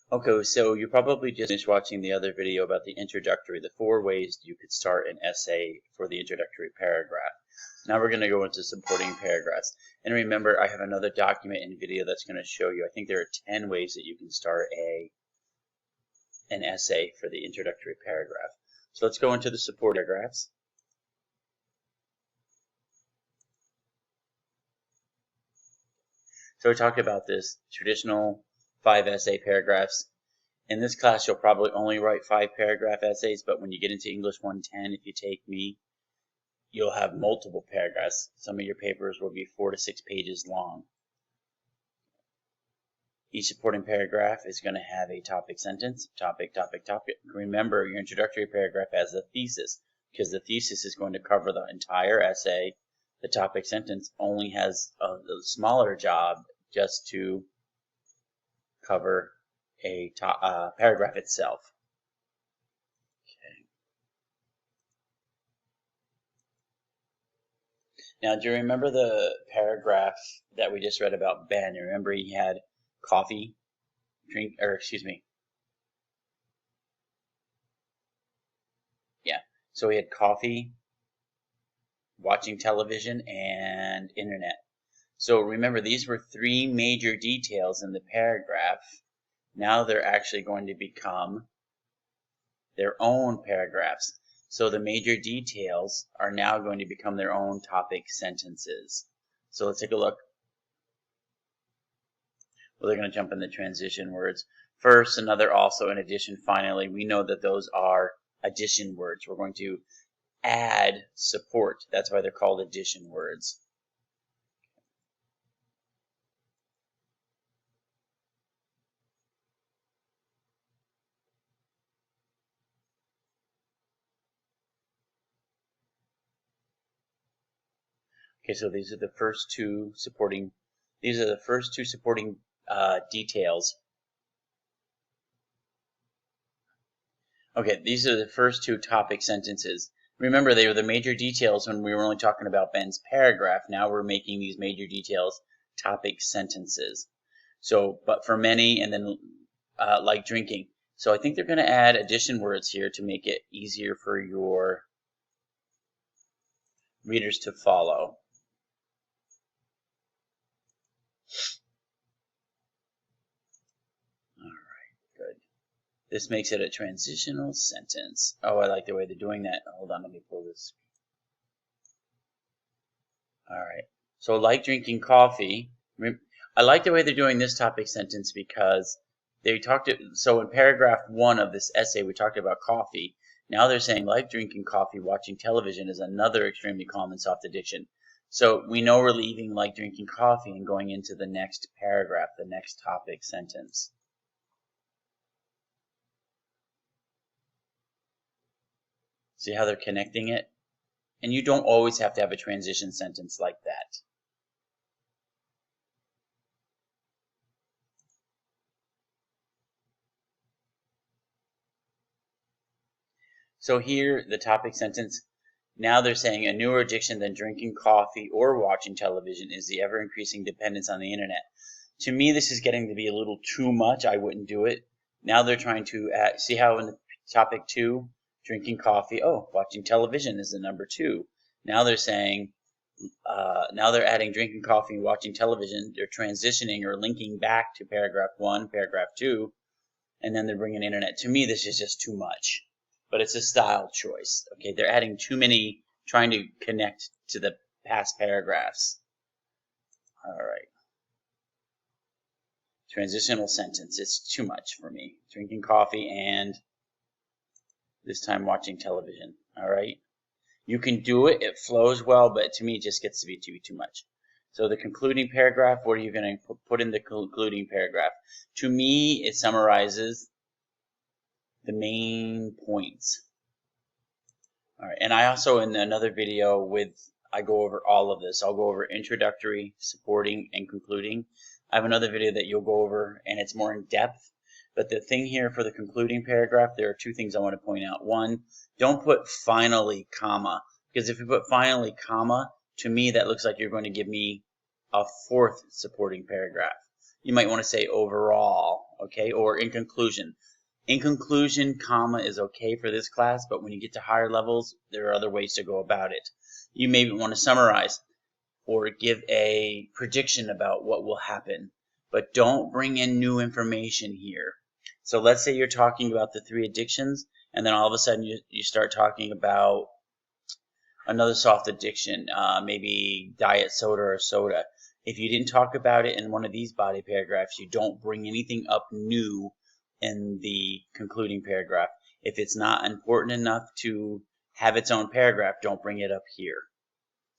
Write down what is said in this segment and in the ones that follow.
Okay, so you probably just finished watching the other video about the introductory, the 4 ways you could start an essay for the introductory paragraph. Now we're going to go into supporting paragraphs. And remember, I have another document and video that's going to show you, I think there are 10 ways that you can start an essay for the introductory paragraph. So let's go into the support paragraphs. So we talked about this traditional 5 essay paragraphs. In this class, you'll probably only write 5 paragraph essays, but when you get into English 110, if you take me, you'll have multiple paragraphs. Some of your papers will be 4 to 6 pages long. Each supporting paragraph is going to have a topic sentence, topic, topic, topic. Remember, your introductory paragraph has a thesis, because the thesis is going to cover the entire essay. The topic sentence only has a smaller job just to cover a paragraph itself. Okay. Now, do you remember the paragraph that we just read about Ben? Remember he had coffee, so he had coffee, watching television, and internet. So remember, these were 3 major details in the paragraph. Now they're actually going to become their own paragraphs. So the major details are now going to become their own topic sentences. So let's take a look. Well, they're going to jump in the transition words. First, another, also, in addition, finally. We know that those are addition words. We're going to add support. That's why they're called addition words. Okay, so these are the first two supporting details. Okay, these are the first 2 topic sentences. Remember, they were the major details when we were only talking about Ben's paragraph. Now we're making these major details topic sentences. So, but for many, and then like drinking. So I think they're going to add addition words here to make it easier for your readers to follow. This makes it a transitional sentence. Oh, I like the way they're doing that. Hold on, let me pull this. All right. So like drinking coffee. I like the way they're doing this topic sentence because they so in paragraph 1 of this essay, we talked about coffee. Now they're saying like drinking coffee, watching television is another extremely common soft addiction. So we know we're leaving like drinking coffee and going into the next paragraph, the next topic sentence. See how they're connecting it? And you don't always have to have a transition sentence like that. So here, the topic sentence, now they're saying a newer addiction than drinking coffee or watching television is the ever-increasing dependence on the internet. To me, this is getting to be a little too much. I wouldn't do it. Now they're trying to see how in the topic 2, drinking coffee, watching television is the number 2. Now they're saying, now they're adding drinking coffee and watching television. They're transitioning or linking back to paragraph 1, paragraph 2, and then they're bringing internet. To me, this is just too much. But it's a style choice. Okay, they're adding too many, trying to connect to the past paragraphs. All right. Transitional sentence. It's too much for me. Drinking coffee and this time watching television. All right. You can do it. It flows well, but to me, it just gets to be too much. So the concluding paragraph, what are you going to put in the concluding paragraph? To me, it summarizes the main points. All right, and I also, in another video I go over all of this. I'll go over introductory, supporting, and concluding. I have another video that you'll go over, and it's more in depth. But the thing here for the concluding paragraph, there are 2 things I want to point out. One, don't put finally, comma, because if you put finally, comma, to me that looks like you're going to give me a 4th supporting paragraph. You might want to say overall okay, or in conclusion. In conclusion, comma is okay for this class, but when you get to higher levels, there are other ways to go about it. You may want to summarize or give a prediction about what will happen, but don't bring in new information here. So let's say you're talking about the 3 addictions, and then all of a sudden you start talking about another soft addiction, maybe diet soda or soda. If you didn't talk about it in one of these body paragraphs, you don't bring anything up new in the concluding paragraph. If it's not important enough to have its own paragraph, don't bring it up here.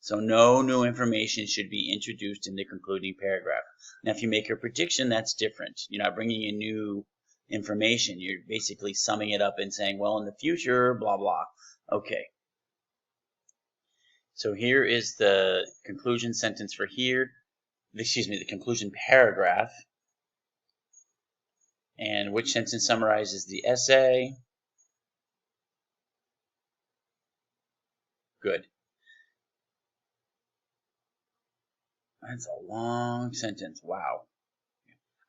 So no new information should be introduced in the concluding paragraph. Now, if you make a prediction, that's different. You're not bringing in new information. You're basically summing it up and saying, well, in the future, blah, blah. Okay. So here is the conclusion sentence for here. Excuse me, the conclusion paragraph. And which sentence summarizes the essay? Good. That's a long sentence. Wow.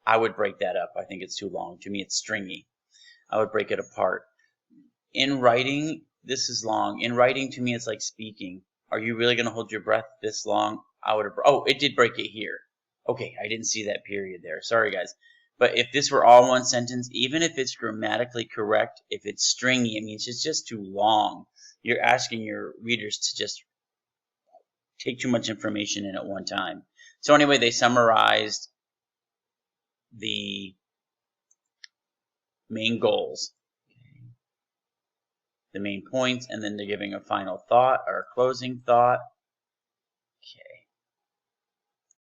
I would break that up. I think it's too long. To me, it's stringy. I would break it apart. In writing, this is long. In writing, to me, it's like speaking. Are you really going to hold your breath this long? I would have. Oh, it did break it here. Okay, I didn't see that period there. Sorry, guys. But if this were all one sentence, even if it's grammatically correct, if it's stringy, it means it's just too long. You're asking your readers to just take too much information in at one time. So anyway, they summarized the main goals, the main points, and then they're giving a final thought or a closing thought. Okay.